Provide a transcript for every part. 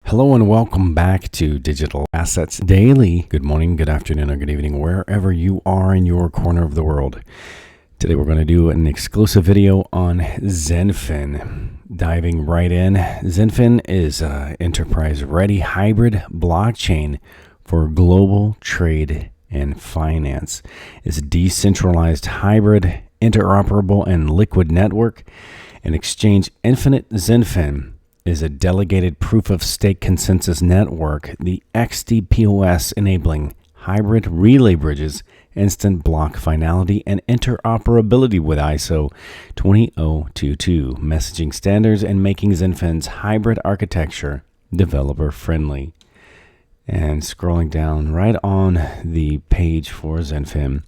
Hello and welcome back to Digital Assets Daily. Good morning, good afternoon, or good evening, wherever you are in your corner of the world. Today we're going to do an exclusive video on XinFin. Diving right in, XinFin is an enterprise-ready hybrid blockchain for global trade and finance. It's a decentralized hybrid, interoperable, and liquid network. An exchange infinite XinFin is a delegated proof-of-stake consensus network, the XDPOS, enabling hybrid relay bridges, instant block finality, and interoperability with ISO 20022 messaging standards, and making XinFin's hybrid architecture developer-friendly. And scrolling down right on the page for XinFin,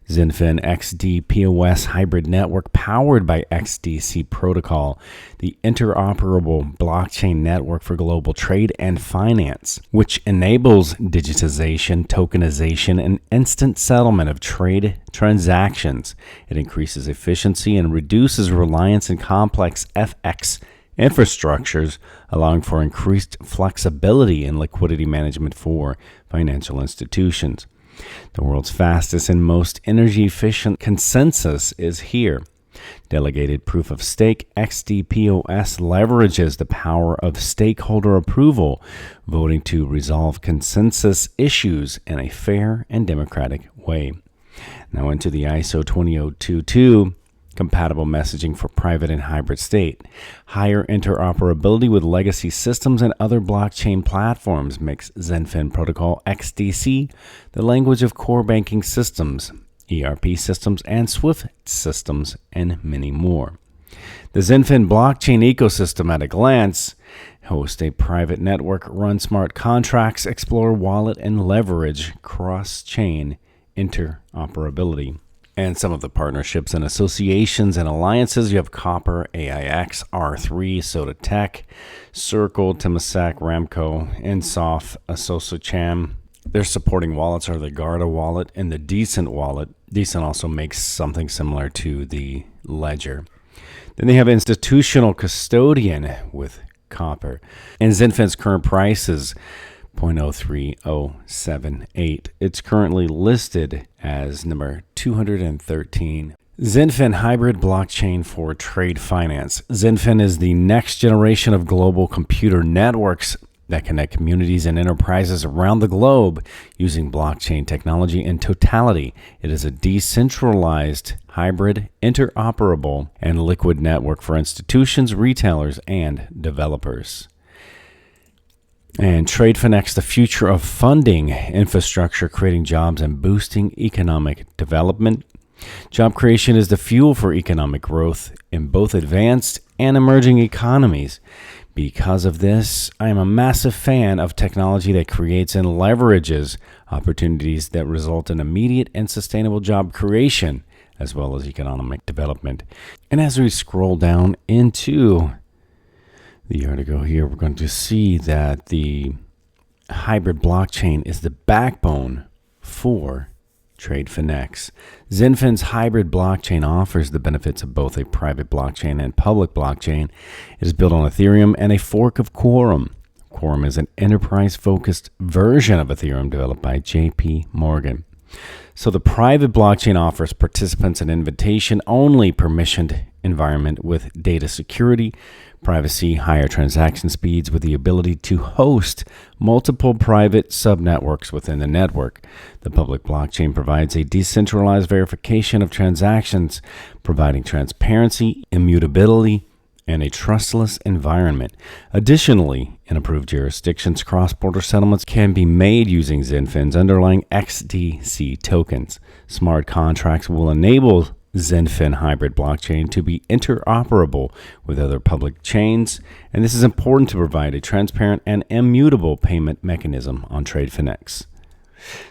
XinFin XDPOS hybrid network powered by XDC protocol, the interoperable blockchain network for global trade and finance, which enables digitization, tokenization, and instant settlement of trade transactions. It increases efficiency and reduces reliance on complex FX infrastructures, allowing for increased flexibility and liquidity management for financial institutions. The world's fastest and most energy-efficient consensus is here. Delegated proof-of-stake XDPOS leverages the power of stakeholder approval, voting to resolve consensus issues in a fair and democratic way. Now into the ISO 20022. Compatible messaging for private and hybrid state. Higher interoperability with legacy systems and other blockchain platforms makes XinFin Protocol XDC the language of core banking systems, ERP systems, and SWIFT systems, and many more. The XinFin blockchain ecosystem at a glance: host a private network, run smart contracts, explore wallet, and leverage cross-chain interoperability. And some of the partnerships and associations and alliances: you have Copper, AIX, R3, Soda Tech, Circle, Temasek, Ramco, Insoft, Associacham. Their supporting wallets are the Garda wallet and the Decent wallet. Decent also makes something similar to the Ledger. Then they have institutional custodian with Copper. And XinFin's current price is 0.03078. It's currently listed as number 213. XinFin hybrid blockchain for trade finance. XinFin is the next generation of global computer networks that connect communities and enterprises around the globe using blockchain technology in totality. It is a decentralized, hybrid, interoperable, and liquid network for institutions, retailers, and developers. And TradeFinex, the future of funding infrastructure, creating jobs and boosting economic development. Job creation is the fuel for economic growth in both advanced and emerging economies. Because of this, I am a massive fan of technology that creates and leverages opportunities that result in immediate and sustainable job creation, as well as economic development. And as we scroll down into the article here, we're going to see that the hybrid blockchain is the backbone for TradeFinex. XinFin's hybrid blockchain offers the benefits of both a private blockchain and public blockchain. It is built on Ethereum and a fork of Quorum. Quorum is an enterprise-focused version of Ethereum developed by JP Morgan. So the private blockchain offers participants an invitation-only permissioned environment with data security, privacy, higher transaction speeds, with the ability to host multiple private subnetworks within the network. The public blockchain provides a decentralized verification of transactions, providing transparency, immutability, and a trustless environment. Additionally, in approved jurisdictions, cross-border settlements can be made using XinFin's underlying XDC tokens. Smart contracts will enable XinFin hybrid blockchain to be interoperable with other public chains, and this is important to provide a transparent and immutable payment mechanism on TradeFinex.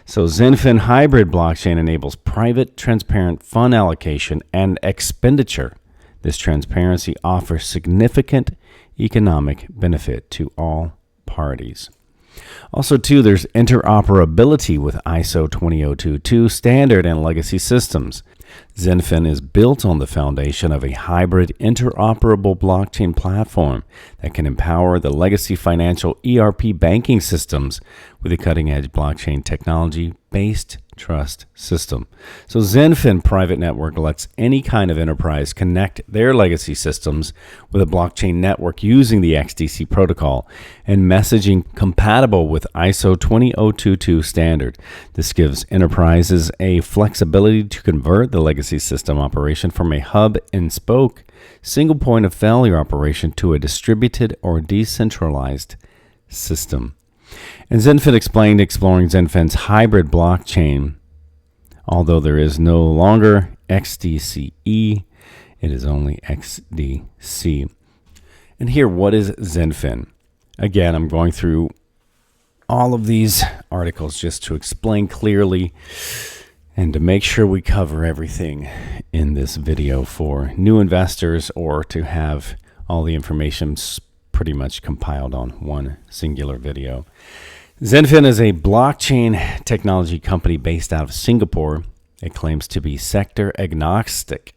So XinFin hybrid blockchain enables private, transparent fund allocation and expenditure. This transparency offers significant economic benefit to all parties. Also, too, there's interoperability with ISO 20022 standard and legacy systems. XinFin is built on the foundation of a hybrid interoperable blockchain platform that can empower the legacy financial ERP banking systems with a cutting-edge blockchain technology-based trust system. So XinFin Private Network lets any kind of enterprise connect their legacy systems with a blockchain network using the XDC protocol and messaging compatible with ISO 20022 standard. This gives enterprises a flexibility to convert the legacy system operation from a hub and spoke single point of failure operation to a distributed or decentralized system. And XinFin explained exploring XinFin's hybrid blockchain. Although there is no longer XDCE, it is only XDC. And here, what is XinFin? Again, I'm going through all of these articles just to explain clearly and to make sure we cover everything in this video for new investors, or to have all the information pretty much compiled on one singular video. XinFin is a blockchain technology company based out of Singapore. It claims to be sector agnostic,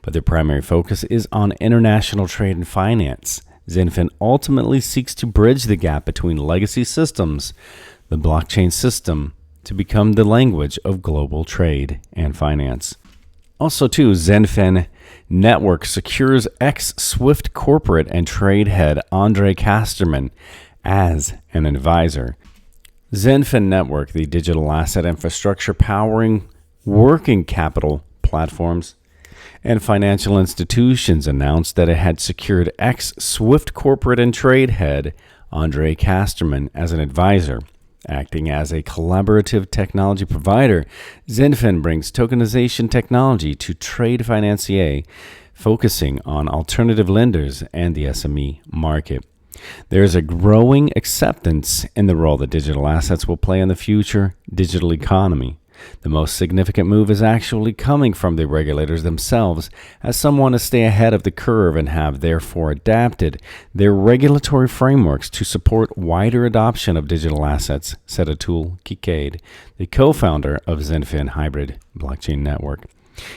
but their primary focus is on international trade and finance. XinFin ultimately seeks to bridge the gap between legacy systems, the blockchain system, to become the language of global trade and finance. Also, too, XinFin Network secures ex-Swift corporate and trade head Andre Casterman as an advisor. XinFin Network, the digital asset infrastructure powering working capital platforms and financial institutions, announced that it had secured ex-Swift corporate and trade head Andre Casterman as an advisor. Acting as a collaborative technology provider, XinFin brings tokenization technology to TradeFinex, focusing on alternative lenders and the SME market. There is a growing acceptance in the role that digital assets will play in the future digital economy. The most significant move is actually coming from the regulators themselves, as some want to stay ahead of the curve and have therefore adapted their regulatory frameworks to support wider adoption of digital assets, said Atul Kikade, the co-founder of XinFin Hybrid Blockchain Network.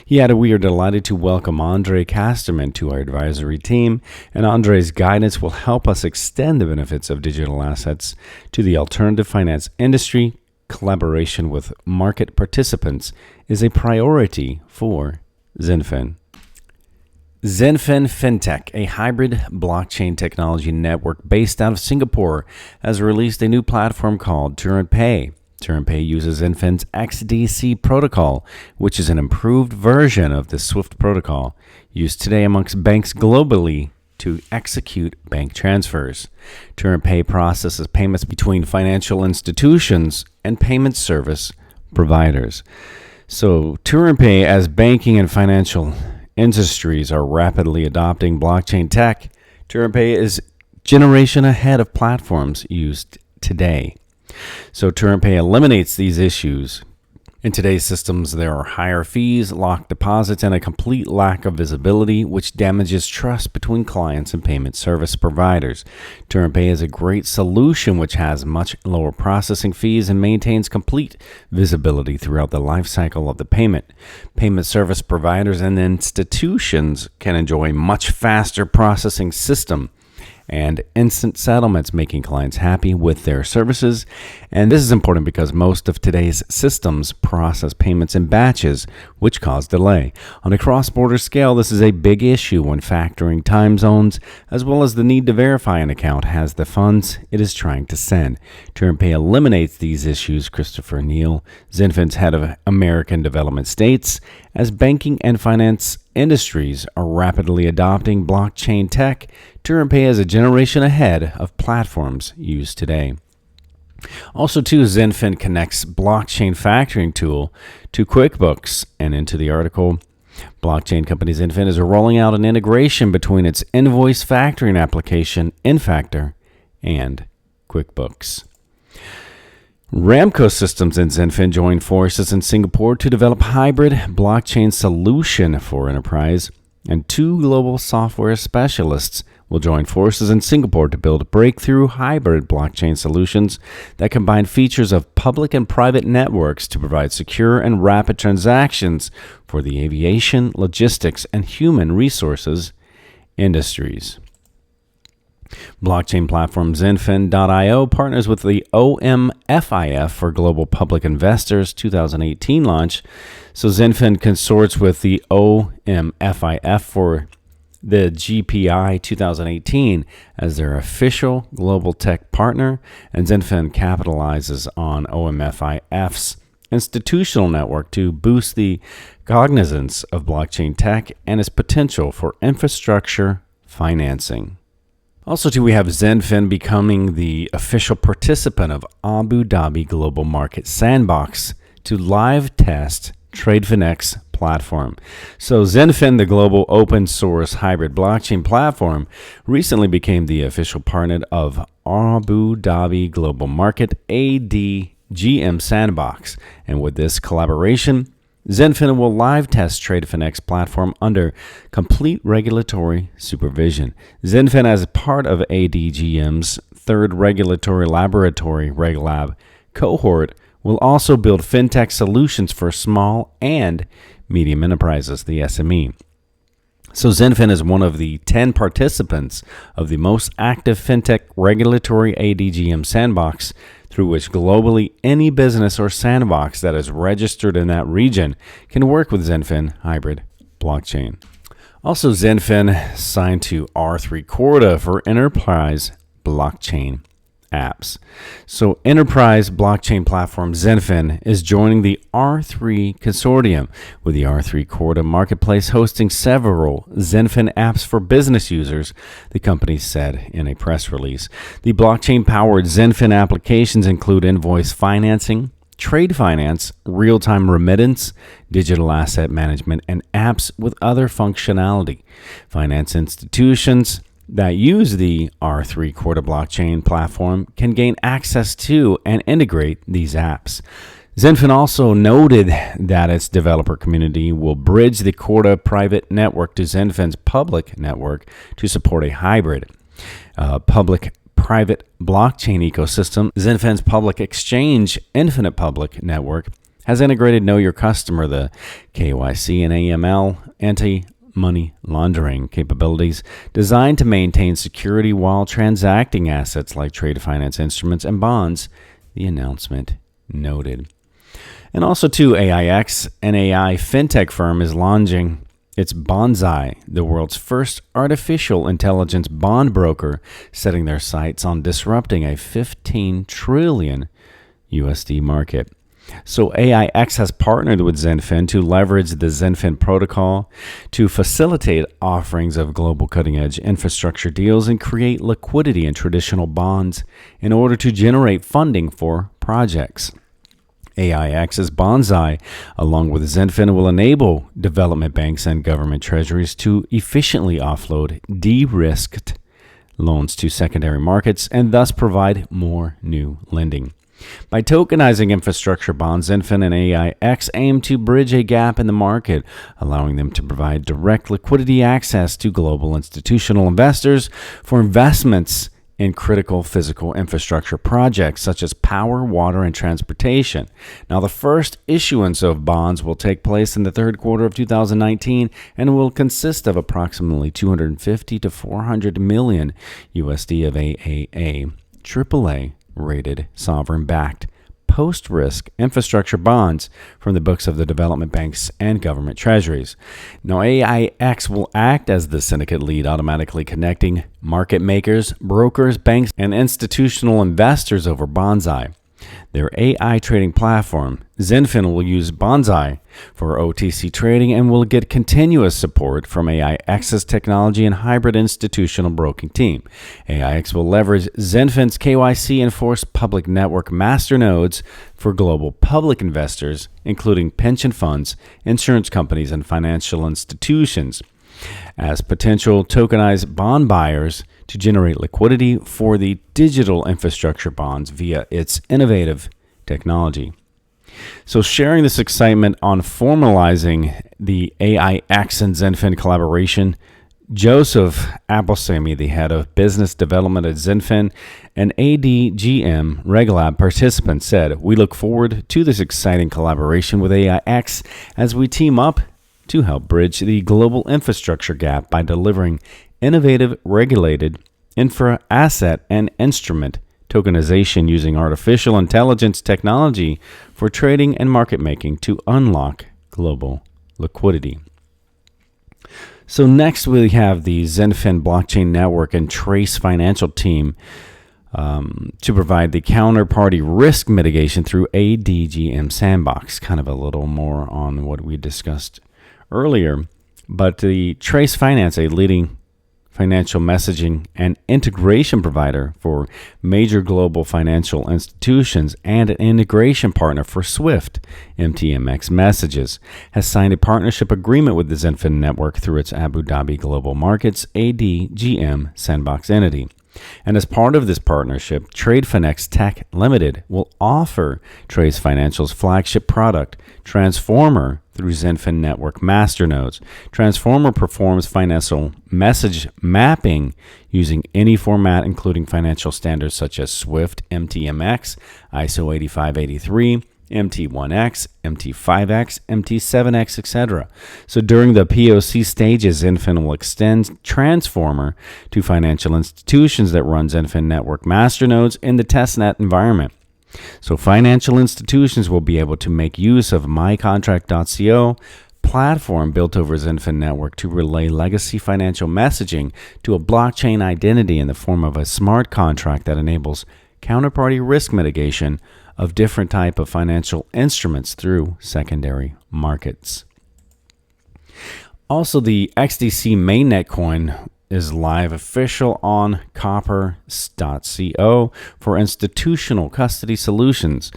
He added, "We are delighted to welcome Andre Casterman to our advisory team, and Andre's guidance will help us extend the benefits of digital assets to the alternative finance industry. Collaboration with market participants is a priority for XinFin." XinFin FinTech, a hybrid blockchain technology network based out of Singapore, has released a new platform called Turan Pay. Turan Pay uses XinFin's XDC protocol, which is an improved version of the SWIFT protocol used today amongst banks globally to execute bank transfers. Turan Pay processes payments between financial institutions and payment service providers. So Turan Pay, as banking and financial industries are rapidly adopting blockchain tech, Turan Pay is generation ahead of platforms used today. So Turan Pay eliminates these issues. In today's systems, there are higher fees, locked deposits, and a complete lack of visibility, which damages trust between clients and payment service providers. Turan Pay is a great solution which has much lower processing fees and maintains complete visibility throughout the life cycle of the payment. Payment service providers and institutions can enjoy a much faster processing system and instant settlements, making clients happy with their services. And this is important because most of today's systems process payments in batches, which cause delay. On a cross-border scale, this is a big issue when factoring time zones, as well as the need to verify an account has the funds it is trying to send. Turan Pay eliminates these issues, Christopher Neal, XinFin's head of American Development States, as banking and finance industries are rapidly adopting blockchain tech. Turan Pay is a generation ahead of platforms used today. Also, too, XinFin connects blockchain factoring tool to QuickBooks, and into the article, blockchain company XinFin is rolling out an integration between its invoice factoring application, InFactor, and QuickBooks. Ramco Systems and XinFin joined forces in Singapore to develop hybrid blockchain solution for enterprise, and two global software specialists will join forces in Singapore to build breakthrough hybrid blockchain solutions that combine features of public and private networks to provide secure and rapid transactions for the aviation, logistics, and human resources industries. Blockchain platform XinFin.io partners with the OMFIF for Global Public Investors 2018 launch. So XinFin consorts with the OMFIF for the GPI 2018 as their official global tech partner, and XinFin capitalizes on OMFIF's institutional network to boost the cognizance of blockchain tech and its potential for infrastructure financing. Also, we have XinFin becoming the official participant of Abu Dhabi Global Market Sandbox to live test TradeFinex platform. So XinFin, the global open source hybrid blockchain platform, recently became the official partner of Abu Dhabi Global Market ADGM Sandbox. And with this collaboration, XinFin will live test TradeFinex platform under complete regulatory supervision. XinFin, as part of ADGM's third regulatory laboratory RegLab cohort, will also build fintech solutions for small and medium enterprises, the SME. So XinFin is one of the 10 participants of the most active fintech regulatory ADGM sandbox, through which globally any business or sandbox that is registered in that region can work with XinFin hybrid blockchain. Also, XinFin signed to R3 Corda for enterprise blockchain apps. So enterprise blockchain platform XinFin is joining the R3 consortium, with the R3 Corda marketplace hosting several XinFin apps for business users, the company said in a press release. The blockchain-powered XinFin applications include invoice financing, trade finance, real-time remittance, digital asset management, and apps with other functionality. Finance institutions that use the R3 Corda blockchain platform can gain access to and integrate these apps. XinFin also noted that its developer community will bridge the Corda private network to XinFin's public network to support a hybrid public-private blockchain ecosystem. XinFin's public exchange, Infinite Public Network, has integrated Know Your Customer, the KYC and AML anti-money laundering capabilities designed to maintain security while transacting assets like trade finance instruments and bonds, the announcement noted. And also, AIX, an AI fintech firm, is launching its Bonsai, the world's first artificial intelligence bond broker, setting their sights on disrupting a $15 trillion USD market. So AIX has partnered with XinFin to leverage the XinFin protocol to facilitate offerings of global cutting-edge infrastructure deals and create liquidity in traditional bonds in order to generate funding for projects. AIX's Bonsai, along with XinFin, will enable development banks and government treasuries to efficiently offload de-risked loans to secondary markets and thus provide more new lending. By tokenizing infrastructure bonds, XinFin and AIX aim to bridge a gap in the market, allowing them to provide direct liquidity access to global institutional investors for investments in critical physical infrastructure projects such as power, water, and transportation. Now, the first issuance of bonds will take place in the third quarter of 2019 and will consist of approximately 250 to 400 million USD of AAA, AAA rated sovereign-backed post-risk infrastructure bonds from the books of the development banks and government treasuries. Now, AIX will act as the syndicate lead, automatically connecting market makers, brokers, banks, and institutional investors over Bonsai. Their AI trading platform, XinFin, will use Bonsai for OTC trading and will get continuous support from AIX's technology and hybrid institutional broking team. AIX will leverage XinFin's KYC enforced public network master nodes for global public investors, including pension funds, insurance companies, and financial institutions, as potential tokenized bond buyers to generate liquidity for the digital infrastructure bonds via its innovative technology. So, sharing this excitement on formalizing the AIX and XinFin collaboration, Joseph Applesamy, the head of business development at XinFin, and ADGM Regulab participants said, "We look forward to this exciting collaboration with AIX as we team up to help bridge the global infrastructure gap by delivering innovative, regulated infra, asset, and instrument tokenization using artificial intelligence technology for trading and market making to unlock global liquidity." So next we have the XinFin blockchain network and Trace Financial team to provide the counterparty risk mitigation through ADGM Sandbox. Kind of a little more on what we discussed earlier. But the Trace Finance, a leading financial messaging and integration provider for major global financial institutions and an integration partner for Swift MTMX messages, has signed a partnership agreement with the XinFin network through its Abu Dhabi Global Markets ADGM Sandbox entity. And as part of this partnership, TradeFinex Tech Limited will offer Trace Financial's flagship product, Transformer, through XinFin Network masternodes. Transformer performs financial message mapping using any format, including financial standards such as Swift, MTMX, ISO 8583, MT1X, MT5X, MT7X, etc. So during the POC stages, XinFin will extend Transformer to financial institutions that run XinFin Network masternodes in the testnet environment. So financial institutions will be able to make use of mycontract.co platform built over XinFin Network to relay legacy financial messaging to a blockchain identity in the form of a smart contract that enables counterparty risk mitigation of different type of financial instruments through secondary markets. Also, the XDC mainnet coin is live official on copper.co for institutional custody solutions.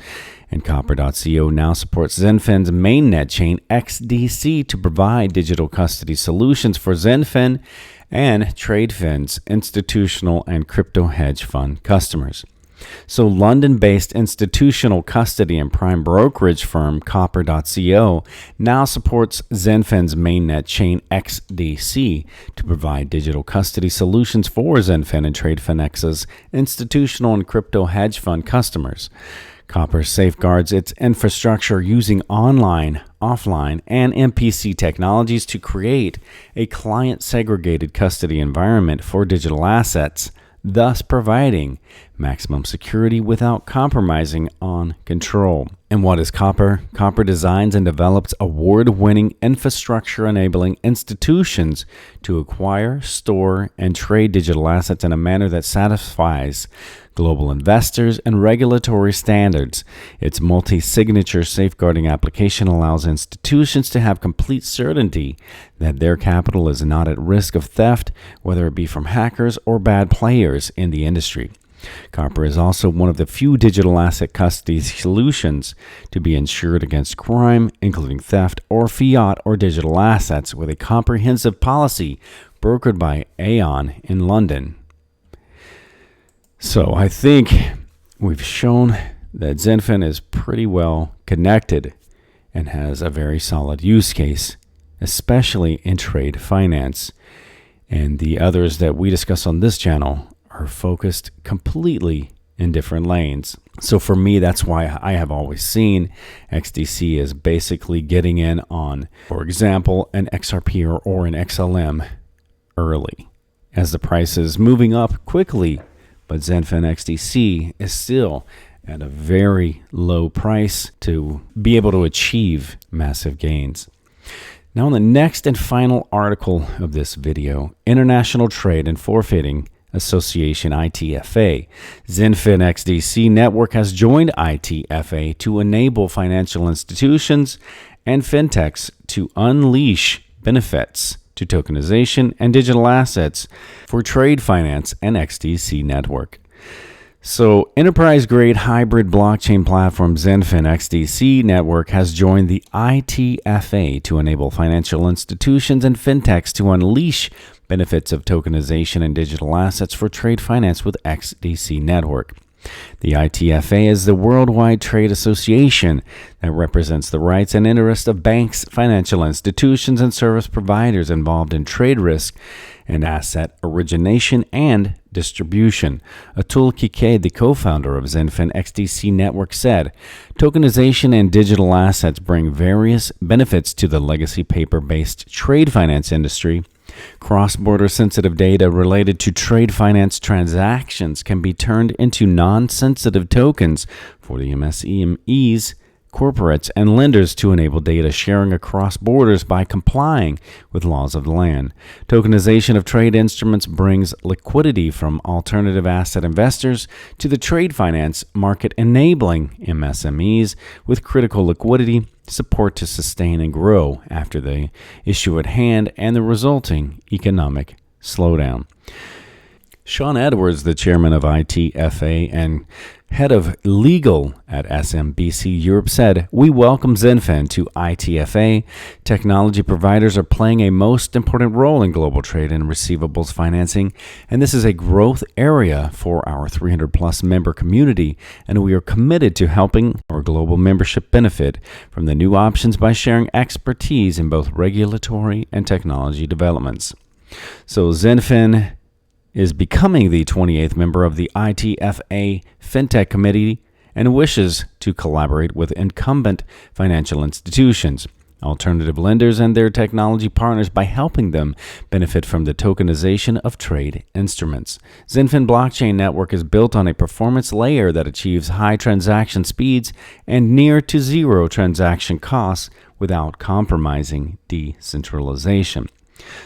And copper.co now supports XinFin's mainnet chain XDC to provide digital custody solutions for XinFin and TradeFin's institutional and crypto hedge fund customers. So London-based institutional custody and prime brokerage firm Copper.co now supports XinFin's mainnet chain XDC to provide digital custody solutions for XinFin and TradeFinex's institutional and crypto hedge fund customers. Copper safeguards its infrastructure using online, offline, and MPC technologies to create a client-segregated custody environment for digital assets, thus providing maximum security without compromising on control. And what is Copper? Copper designs and develops award-winning infrastructure enabling institutions to acquire, store, and trade digital assets in a manner that satisfies global investors and regulatory standards. Its multi-signature safeguarding application allows institutions to have complete certainty that their capital is not at risk of theft, whether it be from hackers or bad players in the industry. Copper is also one of the few digital asset custody solutions to be insured against crime, including theft or fiat or digital assets, with a comprehensive policy brokered by Aon in London. So I think we've shown that XinFin is pretty well connected and has a very solid use case, especially in trade finance. And the others that we discuss on this channel are focused completely in different lanes. So for me, that's why I have always seen XDC as basically getting in on, for example, an XRP or an XLM early, as the price is moving up quickly. But XinFin XDC is still at a very low price to be able to achieve massive gains. Now, in the next and final article of this video, International Trade and Forfeiting Association ITFA, XinFin XDC network has joined ITFA to enable financial institutions and fintechs to unleash benefits to tokenization and digital assets for TradeFinex and XDC network. So, enterprise-grade hybrid blockchain platform XinFin XDC network has joined the ITFA to enable financial institutions and fintechs to unleash benefits of tokenization and digital assets for trade finance with XDC network. The ITFA is the worldwide trade association that represents the rights and interests of banks, financial institutions, and service providers involved in trade risk and asset origination and distribution. Atul Kike, the co-founder of XinFin XDC Network, said, "Tokenization and digital assets bring various benefits to the legacy paper-based trade finance industry. Cross-border sensitive data related to trade finance transactions can be turned into non-sensitive tokens for the MSMEs, corporates, and lenders to enable data sharing across borders by complying with laws of the land. Tokenization of trade instruments brings liquidity from alternative asset investors to the trade finance market, enabling MSMEs with critical liquidity support to sustain and grow after the issue at hand and the resulting economic slowdown." Sean Edwards, the chairman of ITFA and head of legal at SMBC Europe, said, "We welcome XinFin to ITFA. Technology providers are playing a most important role in global trade and receivables financing, and this is a growth area for our 300-plus member community, and we are committed to helping our global membership benefit from the new options by sharing expertise in both regulatory and technology developments." So XinFin is becoming the 28th member of the ITFA FinTech Committee and wishes to collaborate with incumbent financial institutions, alternative lenders, and their technology partners by helping them benefit from the tokenization of trade instruments. XinFin blockchain network is built on a performance layer that achieves high transaction speeds and near to zero transaction costs without compromising decentralization.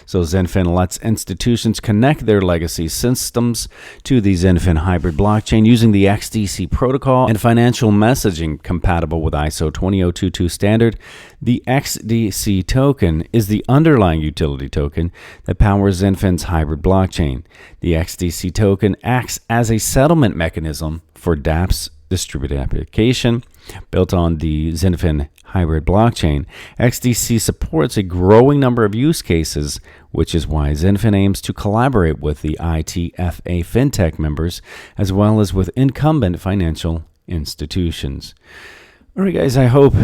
So XinFin lets institutions connect their legacy systems to the XinFin hybrid blockchain using the XDC protocol and financial messaging compatible with ISO 20022 standard. The XDC token is the underlying utility token that powers XinFin's hybrid blockchain. The XDC token acts as a settlement mechanism for dApps distributed application built on the XinFin hybrid blockchain. XDC supports a growing number of use cases, which is why XinFin aims to collaborate with the ITFA FinTech members as well as with incumbent financial institutions. All right, guys, I hope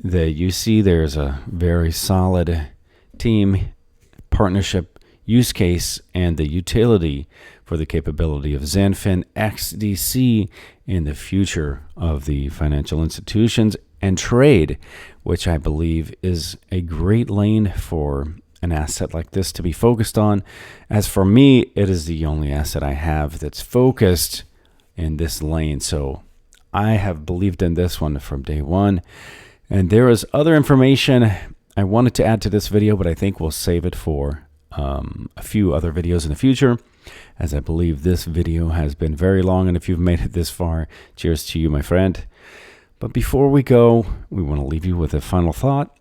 that you see there's a very solid team partnership use case and the utility for the capability of XinFin XDC in the future of the financial institutions and trade, which I believe is a great lane for an asset like this to be focused on. As for me, it is the only asset I have that's focused in this lane. So I have believed in this one from day one. And there is other information I wanted to add to this video, but I think we'll save it for a few other videos in the future, as I believe this video has been very long. And if you've made it this far, cheers to you, my friend. But before we go, we want to leave you with a final thought.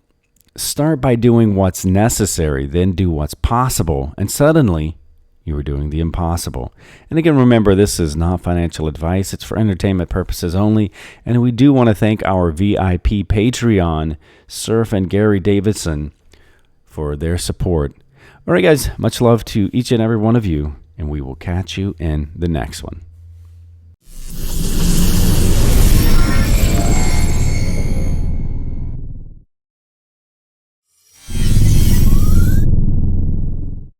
Start by doing what's necessary, then do what's possible, and suddenly you are doing the impossible. And again, remember, this is not financial advice. It's for entertainment purposes only. And we do want to thank our VIP Patreon, Surf and Gary Davidson, for their support. All right, guys, much love to each and every one of you, and we will catch you in the next one.